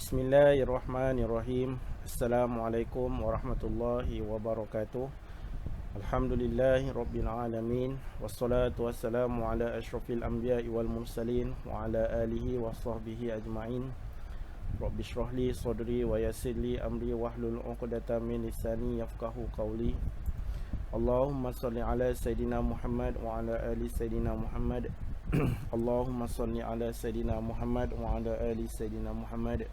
Bismillahirrahmanirrahim. Assalamualaikum warahmatullahi wabarakatuh. Alhamdulillahi rabbil alamin. Wassalatu wassalamu ala asyrafil anbiya'i wal mursalin wa ala alihi wa sahbihi ajma'in. Rabbi shrah li sadri wa yassir li amri wahlul 'uqdatam min lisani yafqahu qawli. Allahumma salli ala sayidina Muhammad wa ala ali sayidina Muhammad. Allahumma salli ala sayidina Muhammad wa ala ali sayidina Muhammad.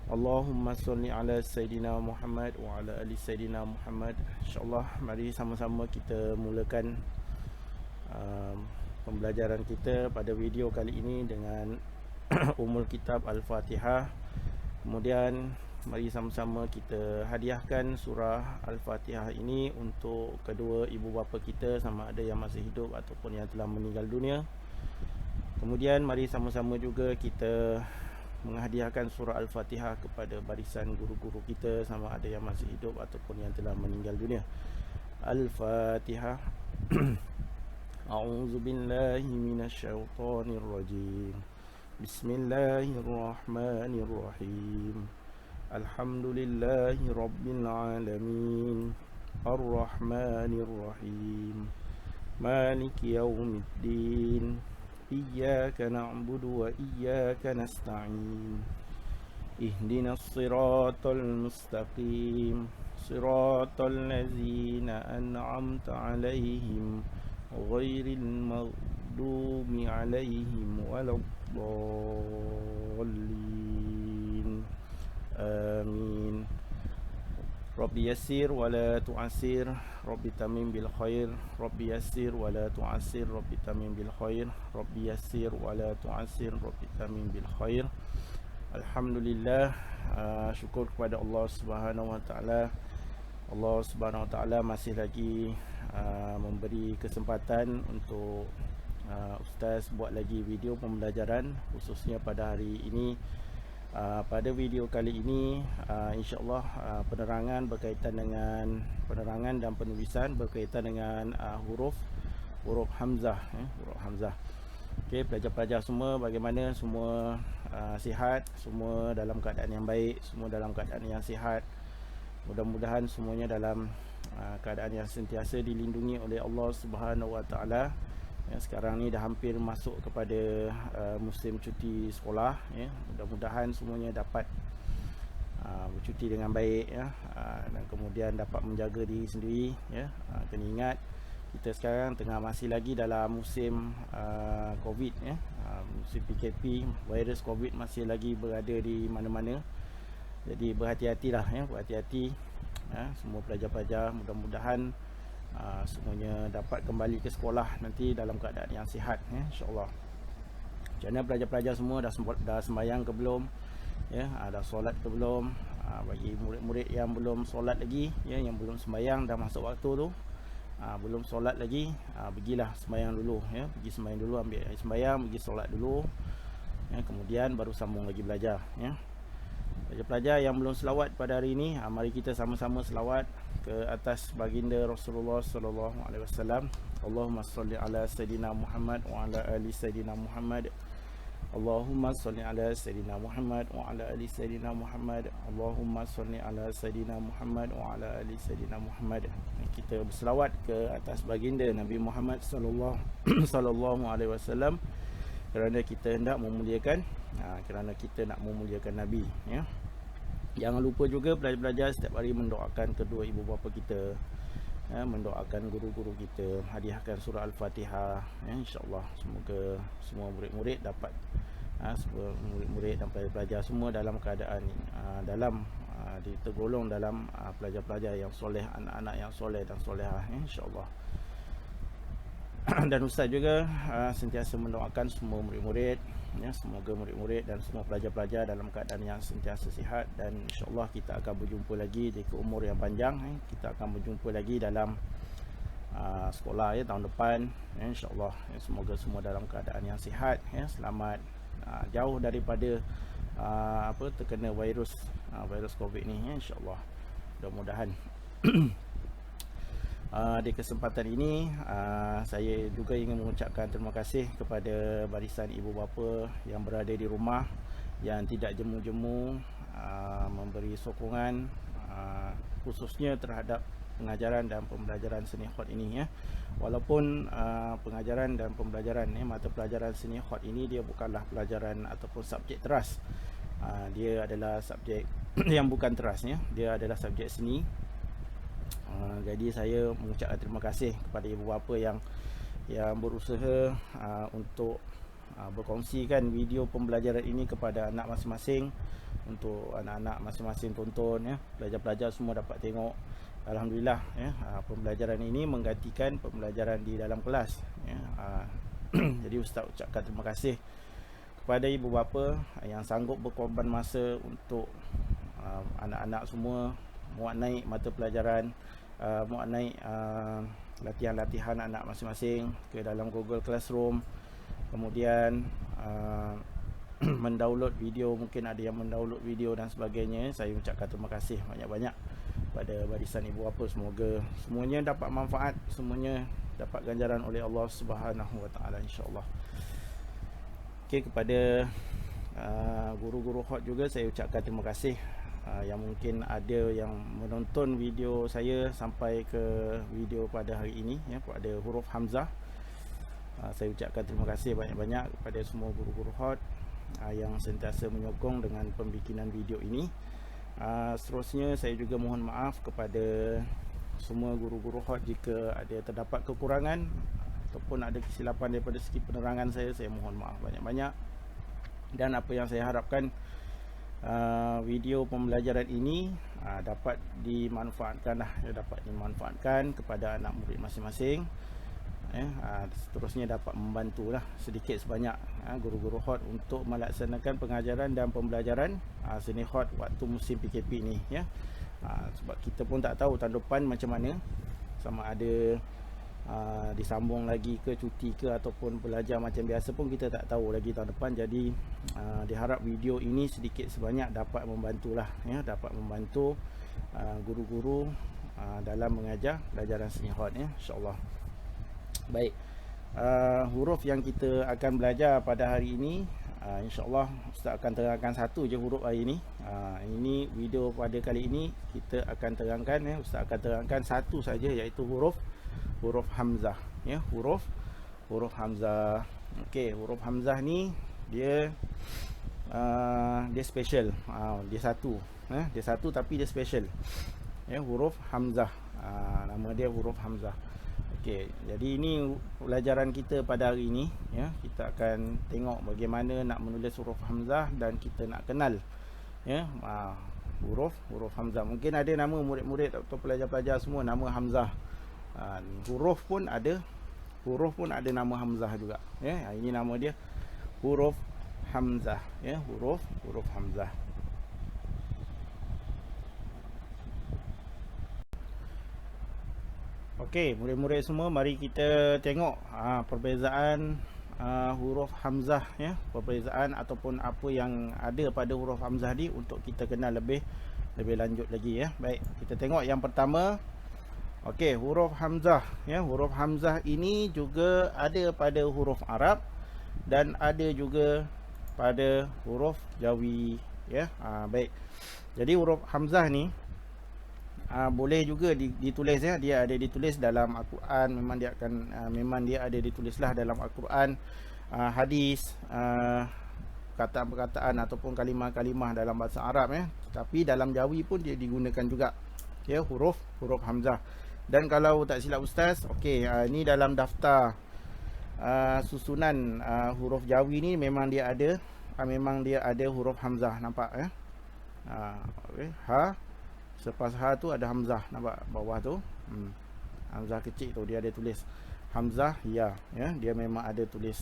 Allahumma salli ala sayidina Muhammad wa ala ali sayidina Muhammad. InsyaAllah mari sama-sama kita mulakan pembelajaran kita pada video kali ini dengan Ummul Kitab Al-Fatihah. Kemudian mari sama-sama kita hadiahkan surah Al-Fatihah ini untuk kedua ibu bapa kita, sama ada yang masih hidup ataupun yang telah meninggal dunia. Kemudian mari sama-sama juga kita menghadiahkan surah Al-Fatihah kepada barisan guru-guru kita, sama ada yang masih hidup ataupun yang telah meninggal dunia. Al-Fatihah. A'udzu billahi minasyaitonir rajim. Bismillahirrahmanirrahim. Alhamdulillahi rabbil alamin. Ar-Rahmanir Rahim. Maliki yaumiddin. Iyyaka na'budu wa iyyaka nasta'in. Ihdinas siratal mustaqim. Siratal ladzina an'amta 'alaihim ghairil maghdubi 'alaihim waladdallin. Amin. Rabbi yassir wa la tu'assir, Rabbi tamim bil khair, Rabbi yassir wa la tu'assir, Rabbi tamim bil khair, Rabbi yassir wa la tu'assir, Rabbi tamim bil khair. Alhamdulillah, syukur kepada Allah Subhanahu wa taala. Allah Subhanahu wa taala masih lagi memberi kesempatan untuk Ustaz buat lagi video pembelajaran, khususnya pada hari ini. Pada video kali ini insya-Allah penerangan berkaitan dengan penerangan dan penulisan berkaitan dengan huruf hamzah, huruf hamzah. Okey, pelajar-pelajar semua bagaimana? Semua sihat, semua dalam keadaan yang baik, semua dalam keadaan yang sihat. Mudah-mudahan semuanya dalam keadaan yang sentiasa dilindungi oleh Allah Subhanahu wa taala. Ya, sekarang ni dah hampir masuk kepada musim cuti sekolah, ya. Mudah-mudahan semuanya dapat bercuti dengan baik, ya, dan kemudian dapat menjaga diri sendiri, ya. Kena ingat kita sekarang tengah masih lagi dalam musim Covid, ya. Musim PKP, virus Covid masih lagi berada di mana-mana. Jadi berhati-hatilah, ya, berhati-hati, ya, semua pelajar-pelajar. Mudah-mudahan semuanya dapat kembali ke sekolah nanti dalam keadaan yang sihat, ya, insya-Allah. Macam mana pelajar-pelajar semua dah sembahyang ke belum? Ya, dah solat ke belum? Bagi murid-murid yang belum solat lagi, ya, yang belum sembahyang dah masuk waktu tu, belum solat lagi, pergilah sembahyang dulu, ya, pergi sembahyang dulu, ambil air sembahyang, pergi solat dulu, ya, kemudian baru sambung lagi belajar, ya. Pelajar-pelajar yang belum selawat pada hari ini, mari kita sama-sama selawat ke atas baginda Rasulullah sallallahu alaihi wasallam. Allahumma salli ala sayidina Muhammad wa ala ali sayidina Muhammad. Allahumma salli ala sayidina Muhammad wa ala ali sayidina Muhammad. Allahumma salli ala sayidina Muhammad wa ala ali sayidina Muhammad. Kita berselawat ke atas baginda Nabi Muhammad sallallahu alaihi wasallam kerana kita hendak memuliakan, kerana kita nak memuliakan Nabi, ya. Jangan lupa juga pelajar-pelajar setiap hari mendoakan kedua ibu bapa kita, ya, mendoakan guru-guru kita, hadiahkan surah Al-Fatihah, ya, insya-Allah. Semoga semua murid-murid dapat, semua murid-murid dan pelajar-pelajar semua dalam keadaan tergolong dalam pelajar-pelajar yang soleh, anak-anak yang soleh dan solehah, ya, insya-Allah. Dan Ustaz juga sentiasa mendoakan semua murid-murid, ya, semoga murid-murid dan semua pelajar-pelajar dalam keadaan yang sentiasa sihat, dan insya-Allah kita akan berjumpa lagi di umur yang panjang, ya. Kita akan berjumpa lagi dalam sekolah, ya, tahun depan, ya, insya-Allah, ya. Semoga semua dalam keadaan yang sihat, ya, selamat, jauh daripada terkena virus Covid ni, ya, insya-Allah. Mudah-mudahan. Di kesempatan ini saya juga ingin mengucapkan terima kasih kepada barisan ibu bapa yang berada di rumah, yang tidak jemu-jemu memberi sokongan khususnya terhadap pengajaran dan pembelajaran seni khot ini ya. Walaupun pengajaran dan pembelajaran mata pelajaran seni khot ini dia bukanlah pelajaran ataupun subjek teras. Dia adalah subjek yang bukan teras ya. Dia adalah subjek seni. Jadi saya mengucapkan terima kasih kepada ibu bapa yang berusaha untuk berkongsikan video pembelajaran ini kepada anak masing-masing, untuk anak-anak masing-masing tonton ya, pelajar-pelajar semua dapat tengok. Alhamdulillah ya, pembelajaran ini menggantikan pembelajaran di dalam kelas ya. Jadi ustaz ucapkan terima kasih kepada ibu bapa yang sanggup berkorban masa untuk anak-anak semua muat naik mata pelajaran, muat naik latihan-latihan anak masing-masing ke dalam Google Classroom. Kemudian mendownload video, mungkin ada yang mendownload video dan sebagainya. Saya ucapkan terima kasih banyak-banyak pada barisan ibu bapa. Semoga semuanya dapat manfaat, semuanya dapat ganjaran oleh Allah Subhanahu Wa Taala insya-Allah. Okey, kepada guru-guru khot juga saya ucapkan terima kasih yang mungkin ada yang menonton video saya sampai ke video pada hari ini ya, pada huruf hamzah. Saya ucapkan terima kasih banyak-banyak kepada semua guru-guru khot yang sentiasa menyokong dengan pembikinan video ini. Seterusnya saya juga mohon maaf kepada semua guru-guru khot jika ada terdapat kekurangan ataupun ada kesilapan daripada segi penerangan saya mohon maaf banyak-banyak. Dan apa yang saya harapkan, video pembelajaran ini dapat dimanfaatkan dapat dimanfaatkan kepada anak murid masing-masing. Seterusnya dapat membantulah sedikit sebanyak guru-guru khot untuk melaksanakan pengajaran dan pembelajaran seni khot waktu musim PKP ni ya. Sebab kita pun tak tahu tahun depan macam mana, sama ada disambung lagi ke cuti ke ataupun belajar macam biasa pun kita tak tahu lagi tahun depan. Jadi diharap video ini sedikit sebanyak dapat membantulah ya, dapat membantu guru-guru dalam mengajar pelajaran seni khot ya, insya-Allah. Baik, huruf yang kita akan belajar pada hari ini, insya-Allah Ustaz akan terangkan satu je huruf hari ini. Ini video pada kali ini kita akan terangkan ya, Ustaz akan terangkan satu saja, iaitu huruf hamzah ya, huruf hamzah. Okey, huruf hamzah ni dia special. Dia satu tapi dia special ya, huruf hamzah. Nama dia huruf hamzah. Okey, jadi ini pelajaran kita pada hari ini ya. Kita akan tengok bagaimana nak menulis huruf hamzah dan kita nak kenal ya huruf hamzah. Mungkin ada nama murid-murid atau pelajar-pelajar semua nama Hamzah. Huruf pun ada nama Hamzah juga ya. Ini nama dia huruf hamzah ya, huruf hamzah. Okey, murid-murid semua, mari kita tengok perbezaan huruf hamzah ya, perbezaan ataupun apa yang ada pada huruf hamzah ni untuk kita kenal lebih lanjut lagi ya. Baik, kita tengok yang pertama. Okey, huruf hamzah ya, huruf hamzah ini juga ada pada huruf Arab dan ada juga pada huruf Jawi ya. Baik. Jadi huruf hamzah ni boleh juga ditulis ya, dia ada ditulis dalam Al-Quran, memang dia ada ditulislah dalam Al-Quran, hadis, perkataan-perkataan ataupun kalimah-kalimah dalam bahasa Arab ya. Tapi dalam Jawi pun dia digunakan juga ya, huruf hamzah. Dan kalau tak silap ustaz, okey, ni dalam daftar susunan huruf Jawi ni memang dia ada huruf hamzah, nampak ya. Okay. Selepas ha tu ada hamzah, nampak bawah tu, hamzah kecil tu dia ada tulis hamzah ya, dia memang ada tulis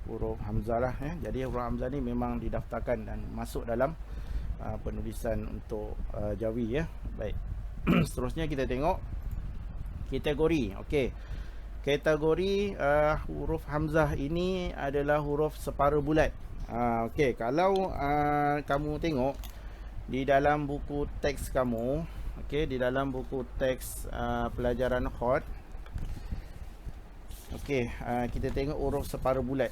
huruf hamzah lah ya. Jadi huruf hamzah ni memang didaftarkan dan masuk dalam penulisan untuk Jawi ya. Baik. Seterusnya kita tengok kategori. Okey, kategori huruf hamzah ini adalah huruf separa bulat. Okey, kalau kamu tengok di dalam buku teks kamu, okey, di dalam buku teks pelajaran khot, okey, kita tengok huruf separa bulat.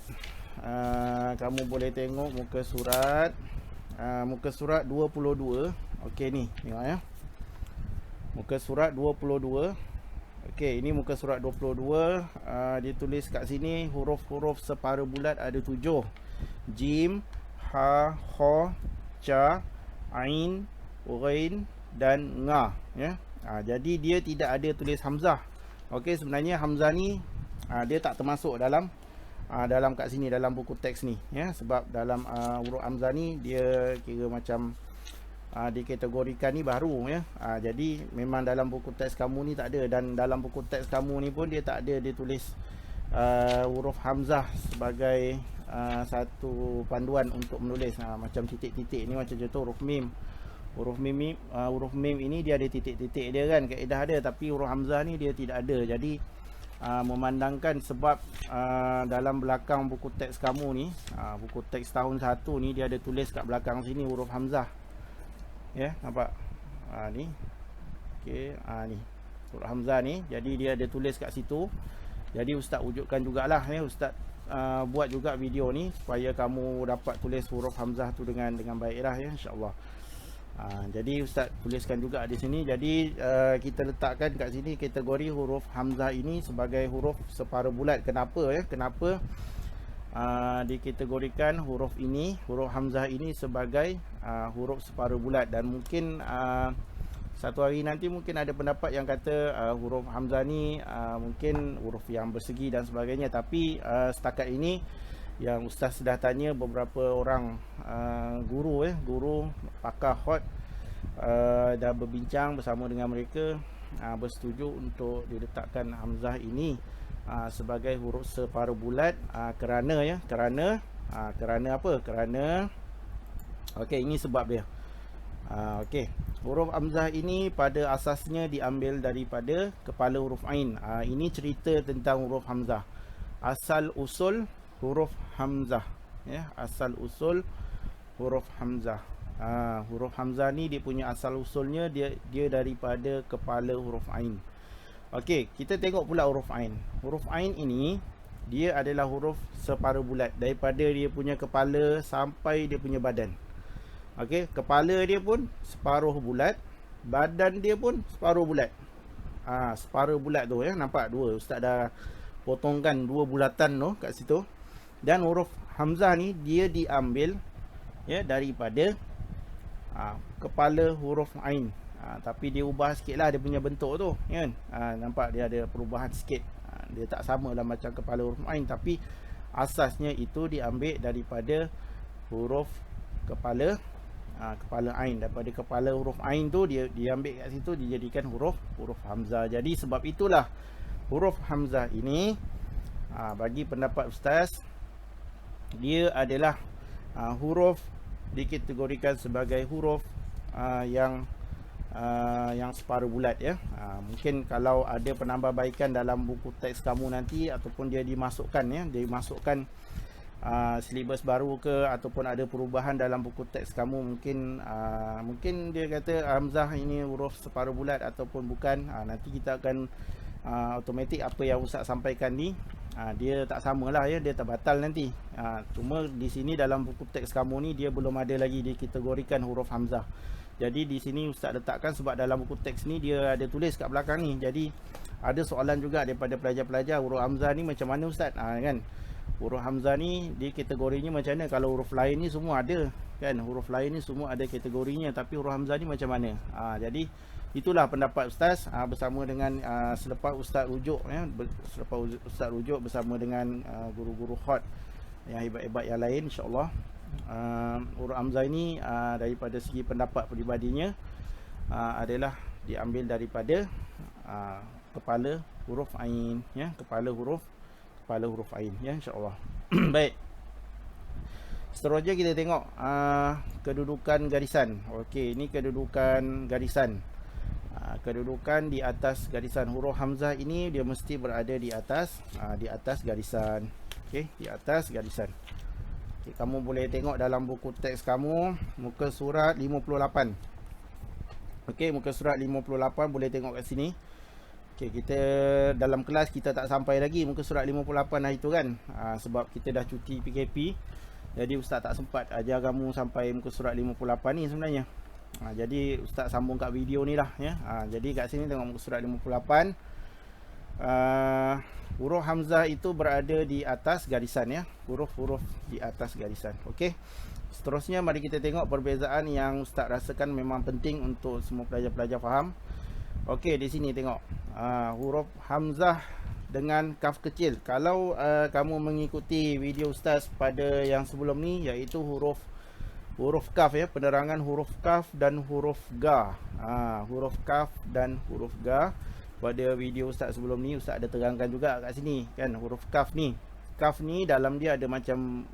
Kamu boleh tengok muka surat muka surat 22. Okey ni, tengok ya. Muka surat 22. Okey, ini muka surat 22. Dia tulis kat sini huruf-huruf separa bulat ada 7. Jim, ha, kha, cha, ain, ghain dan nga ya. Jadi dia tidak ada tulis hamzah. Okey, sebenarnya hamzah ni dia tak termasuk dalam kat sini dalam buku teks ni ya, sebab dalam huruf hamzah ni dia kira macam dikategorikan ni baru ya. Jadi memang dalam buku teks kamu ni tak ada, dan dalam buku teks kamu ni pun dia tak ada dia tulis huruf hamzah sebagai satu panduan untuk menulis. Macam titik-titik ni macam contoh huruf mim. Huruf mim ini dia ada titik-titik dia kan, kaedah ada, tapi huruf hamzah ni dia tidak ada. Jadi memandangkan sebab dalam belakang buku teks kamu ni, buku teks tahun 1 ni dia ada tulis kat belakang sini huruf hamzah. Ya, nampak? Ni. Okey, ni. Huruf hamzah ni, jadi dia ada tulis kat situ. Jadi ustaz wujudkan jugalah ya, ustaz buat juga video ni supaya kamu dapat tulis huruf hamzah tu dengan baiklah ya, insya-Allah. Jadi ustaz tuliskan juga di sini. Jadi kita letakkan kat sini kategori huruf hamzah ini sebagai huruf separa bulat. Kenapa ya? Kenapa dikategorikan huruf hamzah ini sebagai huruf separa bulat? Dan mungkin satu hari nanti mungkin ada pendapat yang kata huruf hamzah ni mungkin huruf yang bersegi dan sebagainya. Tapi setakat ini yang ustaz sudah tanya beberapa orang guru pakar khat, dah berbincang bersama dengan mereka, bersetuju untuk diletakkan hamzah ini sebagai huruf separa bulat. Kerana apa? Kerana okey, ini sebab dia. Okey, huruf hamzah ini pada asasnya diambil daripada kepala huruf ain. Ini cerita tentang huruf hamzah. Asal usul huruf hamzah ya, asal usul huruf hamzah. Huruf hamzah ni dia punya asal usulnya dia daripada kepala huruf ain. Okey, kita tengok pula huruf ain. Huruf ain ini dia adalah huruf separa bulat daripada dia punya kepala sampai dia punya badan. Okey, kepala dia pun separuh bulat, badan dia pun separuh bulat. Separuh bulat tu ya, nampak dua. Ustaz dah potongkan dua bulatan tu kat situ. Dan huruf hamzah ni dia diambil ya daripada kepala huruf ain. Tapi dia ubah sikitlah dia punya bentuk tu kan. Nampak dia ada perubahan sikit. Dia tak sama lah macam kepala huruf ain, tapi asasnya itu diambil daripada huruf kepala ain. Daripada kepala huruf ain tu dia diambil kat situ, dijadikan huruf hamzah. Jadi sebab itulah huruf hamzah ini bagi pendapat ustaz, dia adalah huruf dikategorikan sebagai huruf yang separuh bulat ya. Mungkin kalau ada penambahbaikan dalam buku teks kamu nanti, ataupun dia dimasukkan silibus baru ke, ataupun ada perubahan dalam buku teks kamu, mungkin dia kata hamzah ini huruf separuh bulat ataupun bukan. Nanti kita akan automatik apa yang ustaz sampaikan ni dia tak samalah ya, dia terbatal nanti. Cuma di sini dalam buku teks kamu ni dia belum ada lagi dikategorikan huruf hamzah. Jadi di sini ustaz letakkan sebab dalam buku teks ni dia ada tulis kat belakang ni. Jadi ada soalan juga daripada pelajar-pelajar, huruf hamzah ni macam mana ustaz? Kan huruf hamzah ni dia kategorinya macam mana? Kalau huruf lain ni semua ada kan, huruf lain ni semua ada kategorinya, tapi huruf hamzah ni macam mana? Jadi itulah pendapat ustaz bersama dengan selepas ustaz rujuk ya, bersama dengan guru-guru khat yang hebat-hebat yang lain, insya-Allah. Huruf hamzah ini daripada segi pendapat peribadinya adalah diambil daripada kepala huruf ain ya, kepala huruf ain ya, insya-Allah. Baik. Seterusnya kita tengok kedudukan garisan. Okey, ini kedudukan garisan. Kedudukan di atas garisan. Huruf hamzah ini dia mesti berada di atas garisan. Okey, di atas garisan. Okey, kamu boleh tengok dalam buku teks kamu muka surat 58. Okey, muka surat 58 boleh tengok kat sini. Okey, kita dalam kelas kita tak sampai lagi muka surat 58 hari tu kan. Sebab kita dah cuti PKP. Jadi ustaz tak sempat ajar kamu sampai muka surat 58 ni sebenarnya. Jadi ustaz sambung kat video ni lah ya. Jadi kat sini tengok muka surat 58. Huruf hamzah itu berada di atas garisan ya. Huruf-huruf di atas garisan. Okey. Seterusnya mari kita tengok perbezaan yang ustaz rasakan memang penting untuk semua pelajar-pelajar faham. Okey, di sini tengok huruf hamzah dengan kaf kecil. Kalau kamu mengikuti video ustaz pada yang sebelum ni, iaitu huruf kaf ya, penerangan huruf kaf dan huruf ga. Huruf kaf dan huruf ga. Pada video ustaz sebelum ni ustaz ada terangkan juga kat sini kan, huruf kaf ni. Kaf ni dalam dia ada macam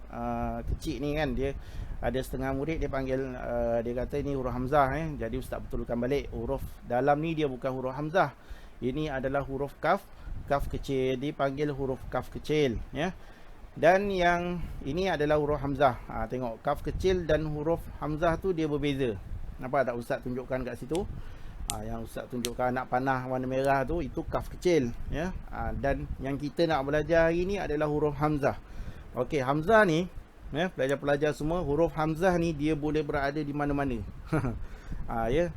kecil ni kan, dia ada setengah murid dia panggil dia kata ini huruf hamzah Jadi ustaz betulkan balik, huruf dalam ni dia bukan huruf hamzah. Ini adalah huruf kaf, kaf kecil, dipanggil huruf kaf kecil ya. Dan yang ini adalah huruf hamzah. Tengok kaf kecil dan huruf hamzah tu dia berbeza. Nampak tak ustaz tunjukkan kat situ? Yang ustaz tunjukkan anak panah warna merah tu, itu kaf kecil ya. Dan yang kita nak belajar hari ni adalah huruf hamzah. Okey, hamzah ni ya, pelajar-pelajar semua, huruf hamzah ni dia boleh berada di mana-mana. Ya.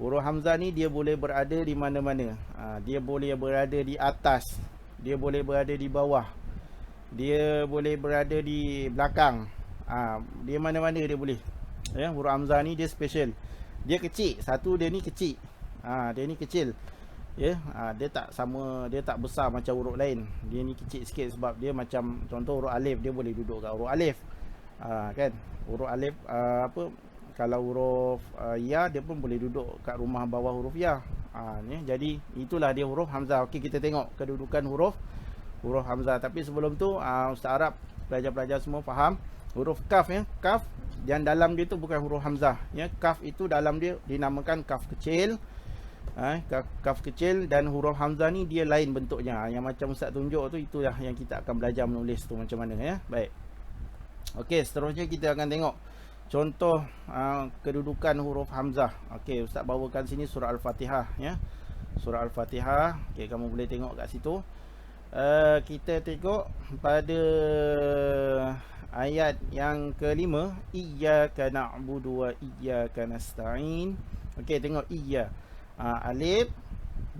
Huruf hamzah ni dia boleh berada di mana-mana. Dia boleh berada di atas, dia boleh berada di bawah, dia boleh berada di belakang. Dia mana-mana dia boleh. Ya, huruf hamzah ni dia special. Dia kecil, satu dia ni kecil. Dia ni kecil. Ya, dia tak sama, dia tak besar macam huruf lain. Dia ni kecil sikit sebab dia macam contoh huruf alif, dia boleh duduk kat huruf alif. Kan? Huruf alif kalau huruf ya dia pun boleh duduk kat rumah bawah huruf ya. Jadi itulah dia huruf hamzah. Okey, kita tengok kedudukan huruf hamzah. Tapi sebelum tu ustaz harap pelajar-pelajar semua faham huruf kaf ya. Kaf yang dalam dia tu bukan huruf hamzah ya. Kaf itu dalam dia dinamakan kaf kecil. Kaf kecil dan huruf hamzah ni dia lain bentuknya. Yang macam ustaz tunjuk tu, itulah yang kita akan belajar menulis tu macam mana ya. Baik. Okey, seterusnya kita akan tengok contoh kedudukan huruf hamzah. Okey, ustaz bawakan sini surah Al-Fatihah ya. Surah Al-Fatihah. Okey, kamu boleh tengok kat situ. Kita tengok pada ayat yang kelima, iyyaka na'budu wa iyyaka nasta'in. Okey, tengok iyya. Alif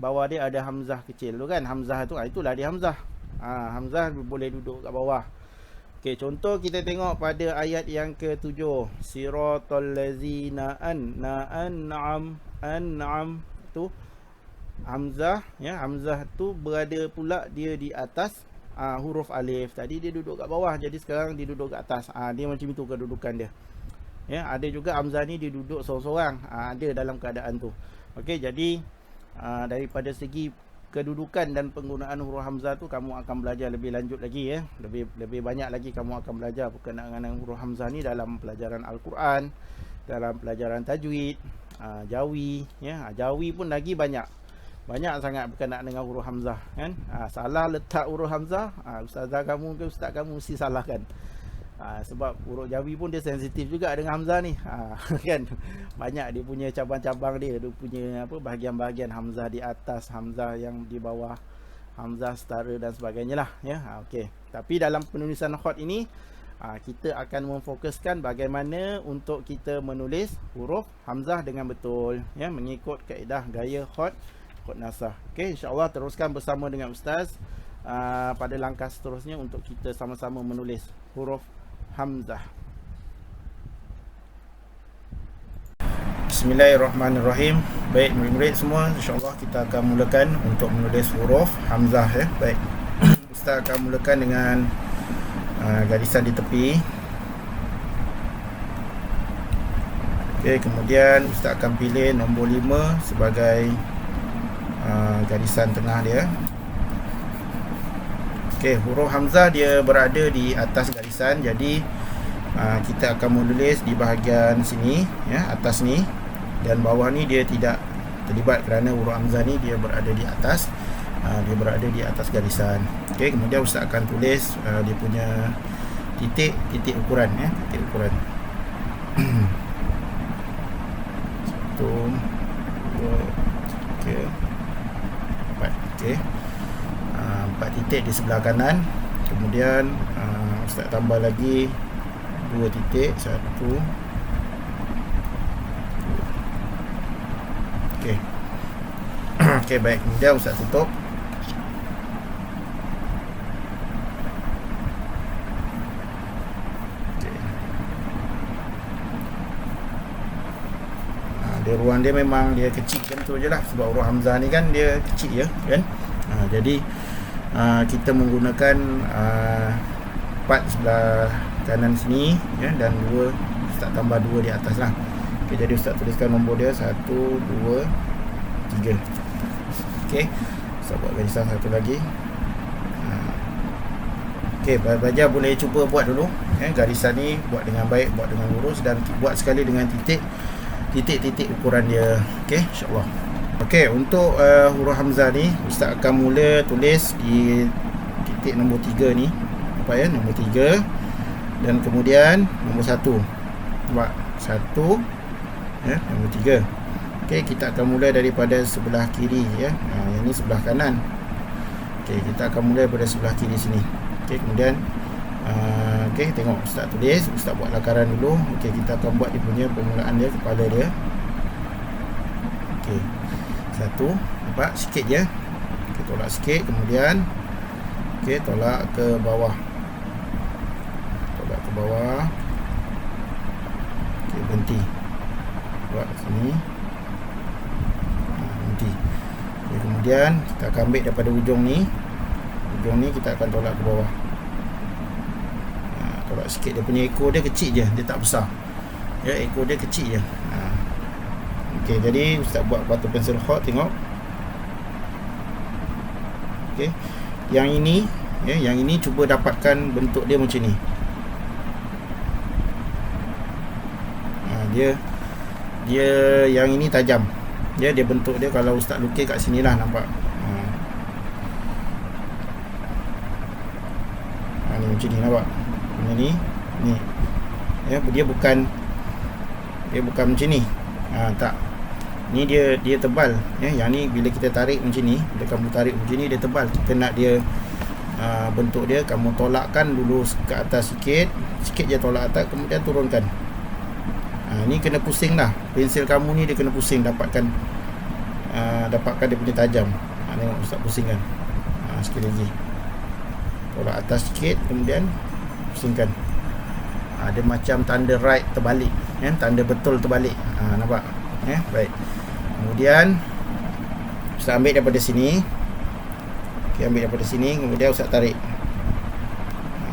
bawah dia ada hamzah kecil tu kan. Hamzah tu itulah dia hamzah. Hamzah boleh duduk kat bawah. Okey, contoh kita tengok pada ayat yang ke-7, siratal ladzina an'am tu hamzah ya. Hamzah tu berada pula dia di atas huruf alif. Tadi dia duduk kat bawah, jadi sekarang dia duduk kat atas. Dia macam itu kedudukan dia. Ya, ada juga hamzah ni dia duduk seorang-seorang. Ada dalam keadaan tu. Okey, jadi daripada segi kedudukan dan penggunaan huruf hamzah tu kamu akan belajar lebih lanjut lagi ya. Lebih banyak lagi kamu akan belajar berkenaan dengan huruf hamzah ni dalam pelajaran Al-Quran, dalam pelajaran tajwid, jawi ya. Jawi pun lagi banyak sangat berkenaan dengan huruf hamzah kan. Salah letak huruf hamzah, ustazah kamu ke ustaz kamu mesti salahkan. Sebab huruf jawi pun dia sensitif juga dengan hamzah ni. Kan, banyak dia punya cabang-cabang dia punya bahagian-bahagian hamzah di atas, hamzah yang di bawah, hamzah setara dan sebagainya lah ya. Okey, tapi dalam penulisan khot ini kita akan memfokuskan bagaimana untuk kita menulis huruf hamzah dengan betul ya, mengikut kaedah gaya khot nasah. Okey, insya-Allah teruskan bersama dengan ustaz pada langkah seterusnya untuk kita sama-sama menulis huruf hamzah. Bismillahirrahmanirrahim. Baik murid-murid semua, insya-Allah kita akan mulakan untuk menulis huruf hamzah ya. Baik. Ustaz akan mulakan dengan garisan di tepi. Okey, kemudian ustaz akan pilih nombor 5 sebagai garisan tengah dia. Okey, huruf hamzah dia berada di atas garisan. Jadi kita akan menulis di bahagian sini ya, atas ni, dan bawah ni dia tidak terlibat kerana huruf hamzah ni dia berada di atas. Dia berada di atas garisan. Okey, kemudian ustaz akan tulis dia punya titik ukuran ya, titik ukuran. 1 2 3 4. Okey. 4 titik di sebelah kanan. Kemudian Ustaz tambah lagi 2 titik. 1. Okey. Okey, baik. Kemudian Ustaz tutup. Dia ruang dia memang dia kecil kan, tu je lah. Sebab huruf hamzah ni kan dia kecil ya kan. Jadi kita menggunakan 4 sebelah kanan sini ya, dan 2 Ustaz tambah 2 di atas lah. Okay, jadi Ustaz tuliskan nombor dia 1, 2, 3. Okey, Ustaz buat garisan satu lagi. Okey, belajar boleh cuba buat dulu garisan ni, buat dengan baik, buat dengan lurus, dan buat sekali dengan titik-titik ukuran dia. Okey, insya-Allah. Okey, untuk huruf hamzah ni Ustaz akan mula tulis di titik nombor 3 ni. Apa ya? Nombor 3, dan kemudian nombor 1. Nampak? 1 ya, nombor 3. Okey, kita akan mula daripada sebelah kiri ya. Yang ni sebelah kanan. Okey, kita akan mula daripada sebelah kiri sini. Okey, kemudian okey, tengok Ustaz tulis, Ustaz buat lakaran dulu. Okey, kita akan buat dia punya permulaan dia, kepala dia. Okey. 1, nampak sikit je. Okey, tolak sikit, kemudian okey, tolak ke bawah. Tolak ke bawah. Okey, berhenti. Buat sini. Berhenti. Okey, kemudian kita akan ambil daripada ujung ni. Ujung ni kita akan tolak ke bawah. Tolak sikit, dia punya ekor dia kecil je, dia tak besar. Ya, ekor dia kecil je. Okey, jadi Ustaz buat batu pensel hot, tengok. Okey. Yang ini ya, yang ini cuba dapatkan bentuk dia macam ni. Dia yang ini tajam. Ya, dia bentuk dia kalau Ustaz lukis kat sinilah, nampak. Ni macam ni, nampak. Ni ya, dia bukan macam ni. Tak. Ni dia tebal ya. Yang ni bila kita tarik macam ni, bila kamu tarik macam ni, dia tebal. Kita nak dia bentuk dia, kamu tolakkan dulu ke atas sikit je, tolak atas, kemudian turunkan. Ni kena pusing lah. Pensel kamu ni dia kena pusing, dapatkan dia punya tajam. Tengok Ustaz pusingkan. Sekali lagi. Tolak atas sikit, kemudian pusingkan. Dia macam tanda right terbalik ya, tanda betul terbalik. Nampak ya, baik. Kemudian Ustaz ambil daripada sini. Okey, ambil daripada sini, kemudian Ustaz tarik.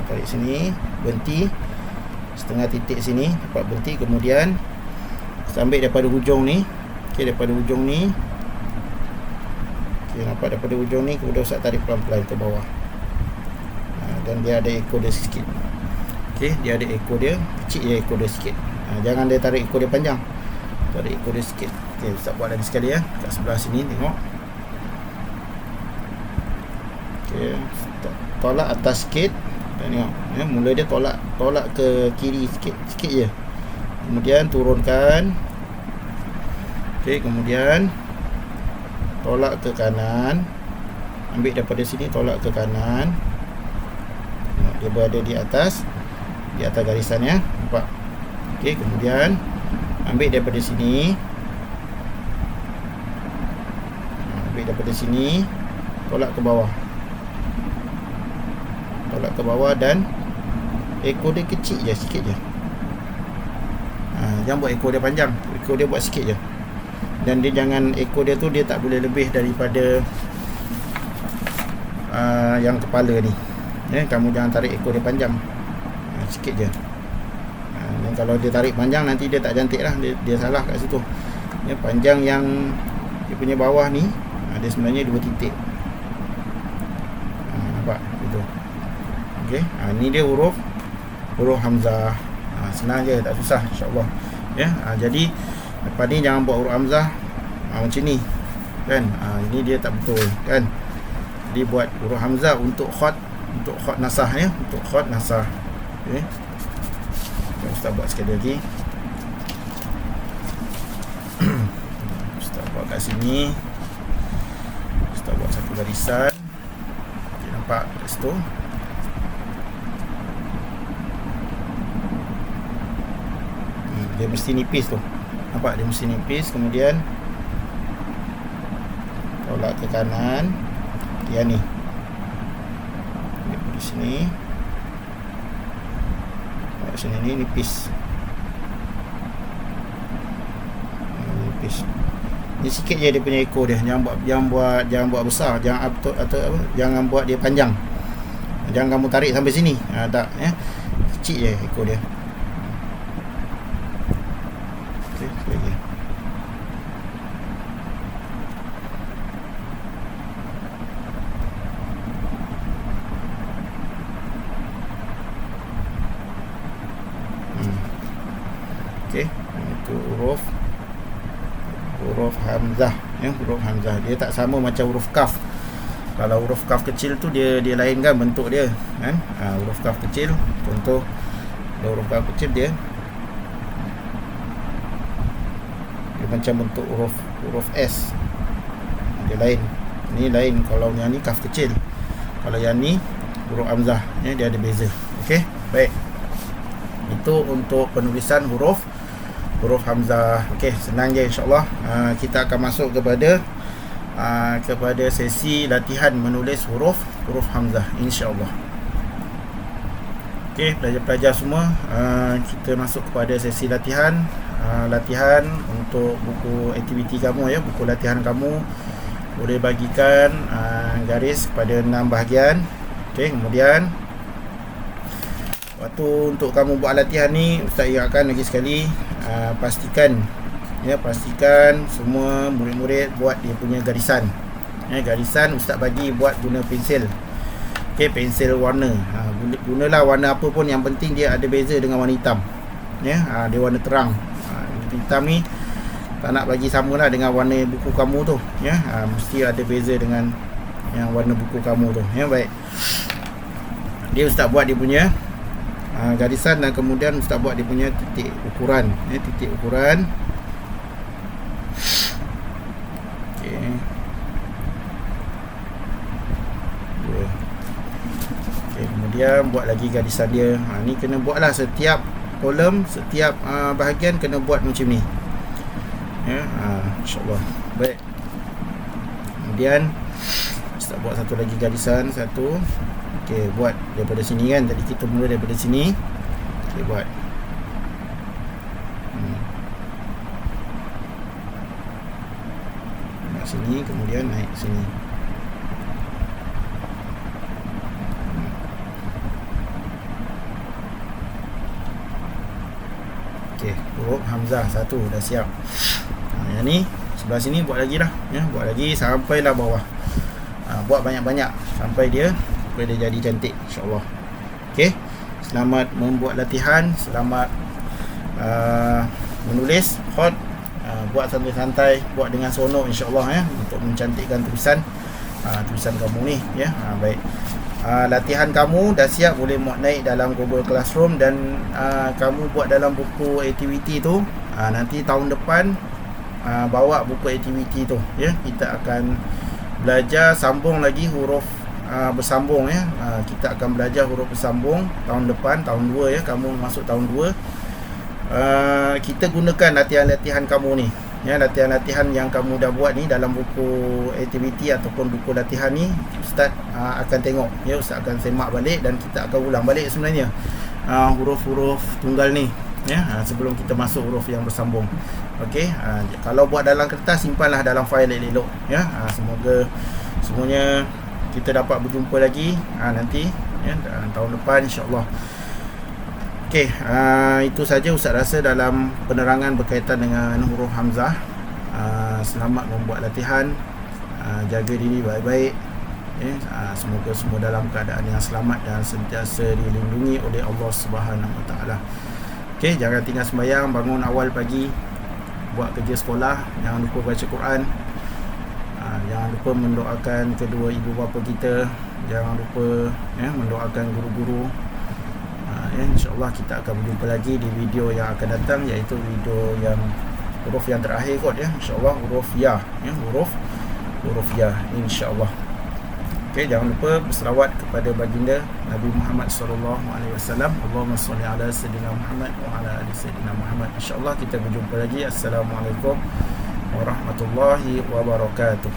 Tarik sini, berhenti. Setengah titik sini, dapat berhenti. Kemudian Ustaz ambil daripada hujung ni. Okey, daripada hujung ni. Okey, nampak daripada hujung ni, kemudian Ustaz tarik pelan-pelan ke bawah. Dan dia ada ekor dia sikit. Okey, dia ada ekor dia, kecil je ekor dia sikit. Jangan dia tarik ekor dia panjang. Tarik ekor dia sikit. Okey, Ustaz buat lagi sekali ya. Kat sebelah sini, tengok. Okey, tolak atas sikit. Tengok ya, mula dia tolak ke kiri sikit je. Kemudian turunkan. Okey, kemudian tolak ke kanan. Ambil daripada sini, tolak ke kanan. Tengok, dia berada di atas garisan ya. Nampak? Okey, kemudian ambil daripada sini. Ambil daripada sini, tolak ke bawah. Tolak ke bawah, dan ekor dia kecil je, sikit je. Jangan buat ekor dia panjang, ekor dia buat sikit je. Dan dia jangan, ekor dia tu dia tak boleh lebih daripada yang kepala ni. Ya, kamu jangan tarik ekor dia panjang. Sikit je. Dan kalau dia tarik panjang, nanti dia tak cantik lah. Dia salah kat situ. Ya, panjang yang dia punya bawah ni, dia sebenarnya 2 titik. Nampak? Itu. Okey. Ni dia huruf hamzah. Senang je, tak susah, insya-Allah. Ya. Jadi lepas ni jangan buat huruf hamzah macam ni. Kan? Ini dia tak betul, kan? Jadi buat huruf hamzah untuk khot nasah ya, untuk khot nasah. Okey. Ustaz buat sekali lagi. Ustaz buat kat sini. Ustaz kita buat satu garisan. Okay, nampak kat situ. Dia mesti nipis tu. Nampak, dia mesti nipis. Kemudian tolak ke kanan. Yang ni di sini. Sini ni nipis. Nipis. Ni sikit je dia punya ekor dia. Jangan buat besar, jangan jangan buat dia panjang. Jangan kamu tarik sampai sini. Tak ya. Kecil je ekor dia. Okey, lagi. Okey, itu huruf hamzah ya, huruf hamzah. Dia tak sama macam huruf kaf. Kalau huruf kaf kecil tu dia lain kan bentuk dia kan. Huruf kaf kecil, contoh huruf kaf kecil dia macam bentuk huruf S. Dia lain. Ni lain kalau yang ni kaf kecil. Kalau yang ni huruf hamzah ya, dia ada beza. Okey, baik. Itu untuk penulisan huruf hamzah. Okey, senang je insya-Allah. Kita akan masuk kepada sesi latihan menulis huruf hamzah insya-Allah. Okey, pelajar-pelajar semua, kita masuk kepada sesi latihan. Latihan untuk buku aktiviti kamu ya, buku latihan kamu boleh bagikan garis kepada 6 bahagian. Okey, kemudian waktu untuk kamu buat latihan ni, Ustaz ingatkan lagi sekali, pastikan semua murid-murid buat dia punya garisan. Garisan Ustaz bagi buat guna pensel. Okey, pensel warna. Gunalah warna apa pun, yang penting dia ada beza dengan warna hitam. Dia warna terang. Hitam ni tak nak bagi samalah dengan warna buku kamu tu ya. Mesti ada beza dengan yang warna buku kamu tu ya. Baik, dia Ustaz buat dia punya garisan dan kemudian Ustaz buat dia punya titik ukuran ya, titik ukuran. Okey, kemudian buat lagi garisan dia. Ni kena buatlah setiap kolom, setiap bahagian kena buat macam ni ya, insya-Allah. Baik, kemudian Ustaz buat satu lagi garisan, satu. Okey, buat daripada sini kan, tadi kita mula daripada sini. Okey, buat naik sini, kemudian naik sini. Okey, huruf hamzah satu dah siap. Yang ni sebelah sini buat lagi lah ya, buat lagi sampailah bawah. Buat banyak-banyak sampai dia jadi cantik insya-Allah. Okey, selamat membuat latihan, selamat menulis hot. Buat santai-santai, buat dengan seronok insya-Allah ya, untuk mencantikkan tulisan kamu ni ya. Baik. Latihan kamu dah siap, boleh muat naik dalam Google Classroom dan kamu buat dalam buku aktiviti tu. Nanti tahun depan bawa buku aktiviti tu ya, kita akan belajar sambung lagi huruf bersambung ya. Kita akan belajar huruf bersambung tahun depan, tahun 2 ya, kamu masuk tahun 2. Kita gunakan latihan-latihan kamu ni ya, latihan-latihan yang kamu dah buat ni dalam buku aktiviti ataupun buku latihan ni. Ustaz akan tengok ya, Ustaz akan semak balik dan kita akan ulang balik sebenarnya huruf-huruf tunggal ni ya, sebelum kita masuk huruf yang bersambung. Okey, kalau buat dalam kertas, simpanlah dalam fail elok-elok ya. Semoga semuanya kita dapat berjumpa lagi nanti ya, tahun depan insya-Allah. Okey, itu saja Ustaz rasa dalam penerangan berkaitan dengan huruf hamzah. Selamat membuat latihan, jaga diri baik-baik ya. Semoga semua dalam keadaan yang selamat dan sentiasa dilindungi oleh Allah Subhanahu Wa Taala. Okey, jangan tinggal sembahyang, bangun awal pagi, buat kerja sekolah, jangan lupa baca Quran, jangan lupa mendoakan kedua ibu bapa kita, jangan lupa ya, mendoakan guru-guru. InsyaAllah kita akan berjumpa lagi di video yang akan datang, iaitu video yang huruf yang terakhir kot ya, InsyaAllah huruf ya, huruf huruf ya, insya-Allah. Okey, jangan lupa berselawat kepada baginda Nabi Muhammad sallallahu alaihi wasallam. Allahumma shalli ala sayidina Muhammad wa ala ali sayidina Muhammad. Insya-Allah kita berjumpa lagi. Assalamualaikum warahmatullahi wabarakatuh.